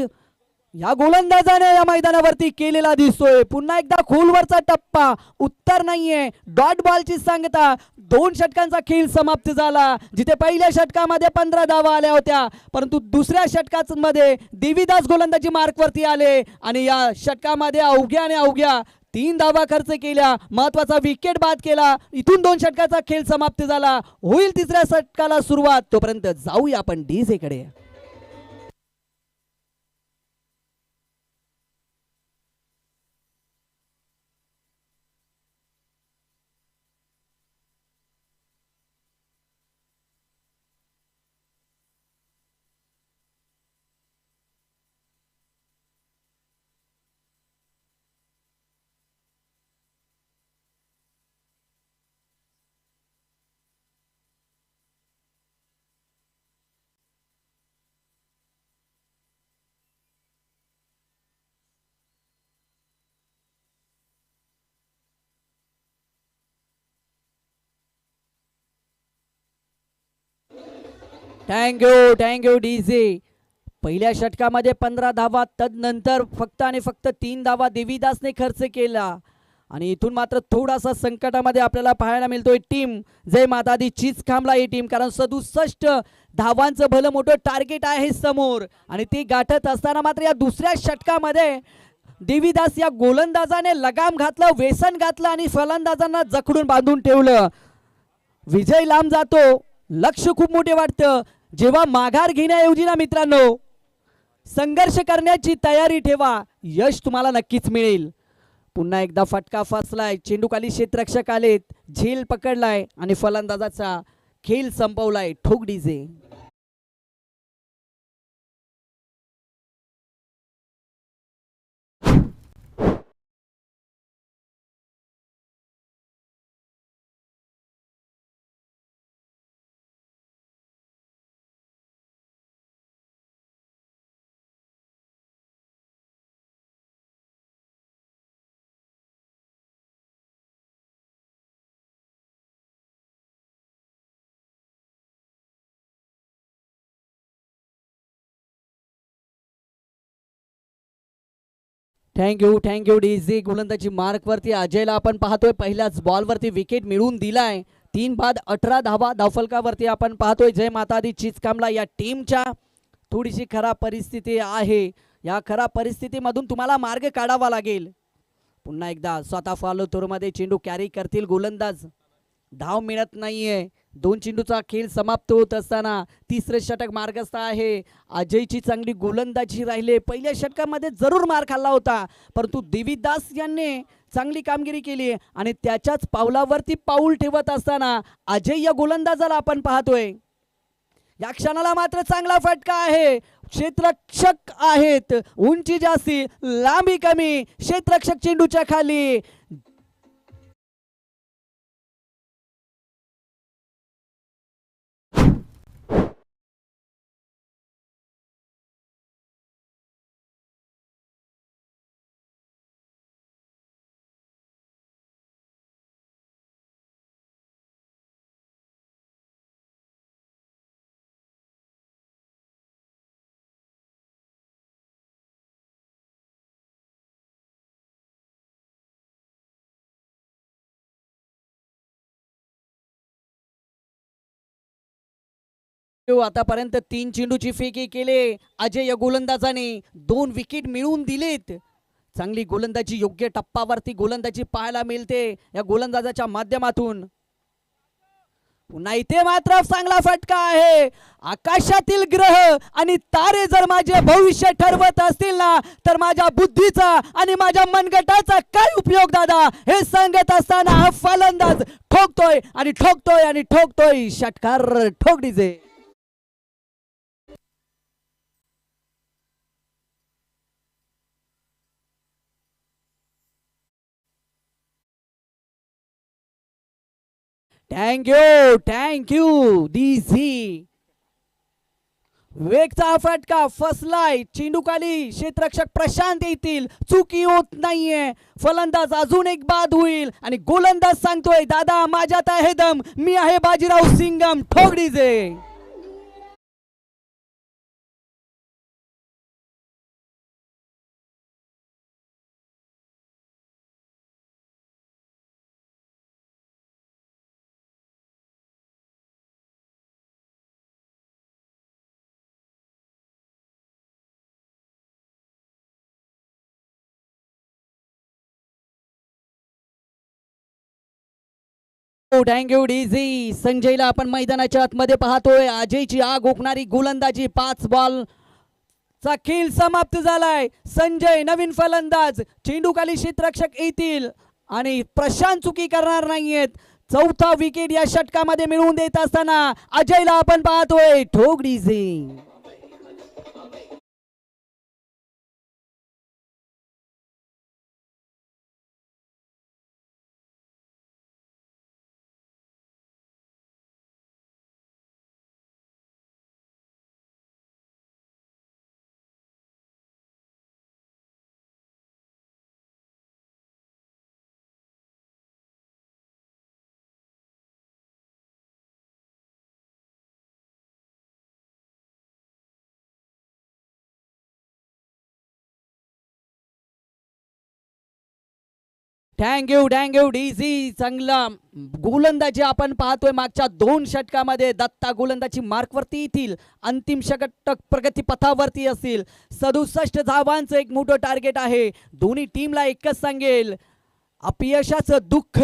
या गोलंदाजाने या मैदानावरती केलेला दिसतोय. पुन्हा एकदा खोलवरचा टप्पा, उत्तर नाहीये. डॉट बॉलची सांगता. 2 षटकांचा खेळ समाप्त झाला. जिथे पहिल्या षटकामध्ये 15 धावा आल्या होत्या, परंतु दुसऱ्या षटकामध्ये देवीदास गोलंदाजी मार्कवरती आले आणि या षटकामध्ये अवघ्या 3 धावा खर्च केल्या. महत्वाचा विकेट बाद केला. इथून 2 षटकाचा खेळ समाप्त झाला. होईल तिसऱ्या षटकाला सुरुवात. तोपर्यंत जाऊया आपण डीजे कडे. Thank you DJ. पहिल्या षटकामध्ये 15 धावा, तदनंतर फक्त आणि फक्त 3 धावा देवीदासने खर्च केला आणि इथून मात्र थोडासा संकटामध्ये आपल्याला पाहायला मिळतोय टीम जय माता दी चिचखांबला ही टीम. कारण 67 धावांचं भलं मोठं टार्गेट आहे समोर आणि ते गाठत असताना मात्र या दुसऱ्या षटकामध्ये देवीदास या गोलंदाजाने लगाम घातलं, व्यसन घातलं आणि फलंदाजांना जखडून बांधून ठेवलं. विजय लांब जातो, लक्ष खूप मोठे वाटतं जेव्हा माघार घेण्याऐवजी ना मित्रांनो संघर्ष करण्याची तयारी ठेवा, यश तुम्हाला नक्कीच मिळेल. पुन्हा एकदा फटका फसलाय, चेंडू खाली क्षेत्ररक्षक आलेत, झेल पकडलाय आणि फलंदाजाचा खेळ संपवलाय. ठोक डीजे. Thank you DJ. गोलंदाजी मार्क वरती अजयला आपण पाहतोय पहिल्याच बॉल वरती विकेट मिळवून दिलाय. 3 बाद 18 धावा धावफलकावरती आपण पाहतोय. जय माता दी चिचकामला या टीमच्या थोडीशी खराब परिस्थिती आहे. या खराब परिस्थितीमधून तुम्हाला मार्ग काढावा लागेल. पुन्हा एकदा स्वतः फॉलो मध्ये चेंडू कॅरी करतील गोलंदाज. धाव मिळत नाहीये. 2 चेंडूचा खेळ समाप्त होत असताना तिसरे षटक मार्गस्थ आहे. अजयची चांगली गोलंदाजी राहिले. पहिल्या षटकामध्ये जरूर मार खाल्ला होता, परंतु देवीदास यांनी चांगली कामगिरी केली आणि त्याच्याच पावलावरती पाऊल ठेवत असताना अजय या गोलंदाजाला आपण पाहतोय. या क्षणाला मात्र चांगला फटका आहे. क्षेत्ररक्षक आहेत, उंची जास्ती लांबी कमी, क्षेत्ररक्षक चेंडूच्या खाली. आतापर्यंत 3 चेंडूची फेकी केले अजय या गोलंदाजाने. 2 विकेट मिळवून दिलेत. चांगली गोलंदाजी योग्य टप्पावरती गोलंदाजी पाहायला मिळते या गोलंदाजाच्या माध्यमातून. पुन्हा इथे मात्र चांगला फटका आहे. आकाशातील ग्रह आणि तारे जर माझे भविष्य ठरवत असतील ना, तर माझ्या बुद्धीचा आणि माझ्या मनगटाचा काय उपयोग दादा, हे सांगत असताना हा फलंदाज ठोकतोय आणि ठोकतोय आणि ठोकतोय. षटकार. ठोक डीजे. Thank you DC. वेगचा फटका फसलाय. चेंडू खाली क्षेत्ररक्षक प्रशांत येतील. चुकी होत नाहीये. फलंदाज अजून एक बाद होईल आणि गोलंदाज सांगतोय दादा माझ्यात आहे दम, मी आहे बाजीराव सिंगम. ठोक डीजे. थँक्यू डीजी. संजयला आपण मैदानाच्या आतमध्ये पाहतोय. अजयची आग ओकणारी गोलंदाजी. 5 बॉल चा खेळ समाप्त झालाय. संजय नवीन फलंदाज. चेंडू खाली क्षेत्ररक्षक येतील आणि प्रशांत चुकी करणार नाहीयेत. 4था विकेट या षटकामध्ये मिळवून देत असताना अजयला आपण पाहतोय. ठोक डीजे. Thank you DC. चांगला गोलंदाजी आपण पाहतोय. मागच्या 2 षटकामध्ये दत्ता गोलंदाजी मार्कवरती येतील. अंतिम षटक प्रगतीपथावरती असतील. 67 धावांचं एक मोठं टार्गेट आहे. दोन्ही टीमला एकच सांगेल, अपयशाचं दुःख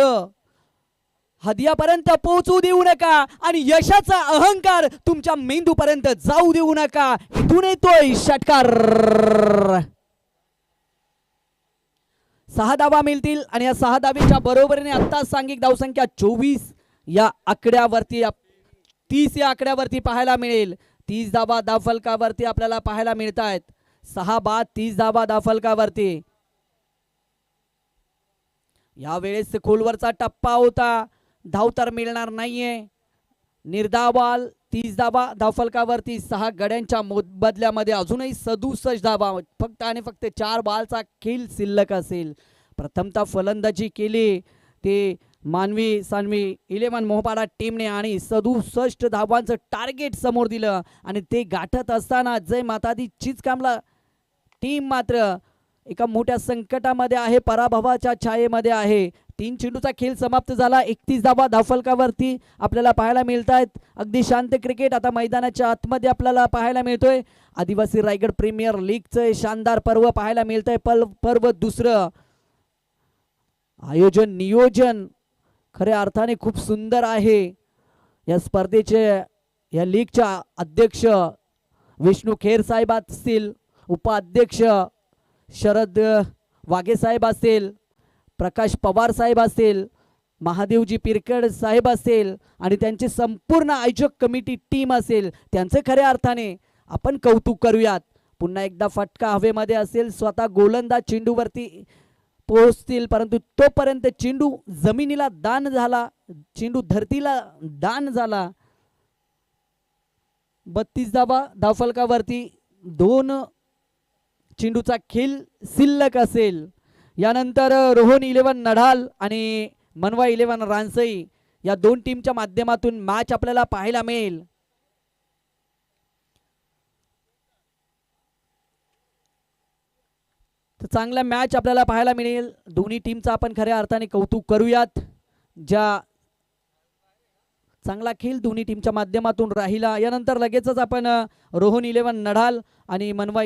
हदियापर्यंत पोहोचू देऊ नका आणि यशाचा अहंकार तुमच्या मेंदूपर्यंत जाऊ देऊ नका. इथून येतोय षटकार. 6 धावा मिळतील आणि या 6 धावेच्या बरोबरीने आता सांघिक धावसंख्या 24 या आकड्यावरती 30 या आकड्यावरती पाहायला मिळेल. 30 धावा धावफलकावरती आपल्याला पाहायला मिळत आहेत. 6 बाद 30 धावा धावफलकावरती. यावेळेस खोलवरचा टप्पा होता, धाव तर मिळणार नाहीये. निर्धावाल 30 धावा धावफलकावरती. 6 गड्यांच्या बदल्यामध्ये अजूनही 67 धावा. फक्त आणि फक्त 4 बॉलचा खेळ शिल्लक असेल. प्रथमतः फलंदाजी केली ते मानवी सानवी 11 मोहपाडा टीमने आणि 67 धावांचं टार्गेट समोर दिलं आणि ते गाठत असताना जय मातादी चिचकामला टीम मात्र एका मोठ्या संकटामध्ये आहे, पराभवाच्या छायेमध्ये आहे. 3 चेंडूचा खेळ समाप्त झाला. 31 धावा धावफलकावरती आपल्याला पाहायला मिळत आहेत. अगदी शांत क्रिकेट आता मैदानाच्या आतमध्ये आपल्याला पाहायला मिळतोय. आदिवासी रायगड प्रीमियर लीगचं शानदार पर्व पाहायला मिळतंय. पर्व दुसरं. आयोजन नियोजन खऱ्या अर्थाने खूप सुंदर आहे. या स्पर्धेचे या लीगच्या अध्यक्ष विष्णू खेर साहेब असतील, उपाध्यक्ष शरद वाघे साहेब असतील, प्रकाश पवार साहेब असतील, महादेवजी पिरकड साहेब असतील आणि त्यांची संपूर्ण आयोजक कमिटी टीम असेल. त्यांचे खऱ्या अर्थाने आपण कौतुक करूयात. पुन्हा एकदा फटका हवेमध्ये असेल, स्वतः गोलंदाज चेंडूवरती पोहोचतील, परंतु तोपर्यंत चेंडू जमिनीला दान झाला, चेंडू धरतीला दान झाला. 32 धावा धावफलकावरती 2 चेंडूचा खेळ शिल्लक असेल. यानंतर रोहन 11 नढाल आणि मनवा 11 रानसई या 2 टीमच्या माध्यमातून मॅच आपल्याला पाहायला मिळेल. तर चांगला मॅच आपल्याला पाहायला मिळेल. दोन्ही टीमचा आपण खऱ्या अर्थाने कौतुक करूयात. ज्या चांगला खेळ दोन्ही टीमच्या माध्यमातून राहिला. यानंतर लगेचच आपण रोहन 11 नढाल आणि मनवा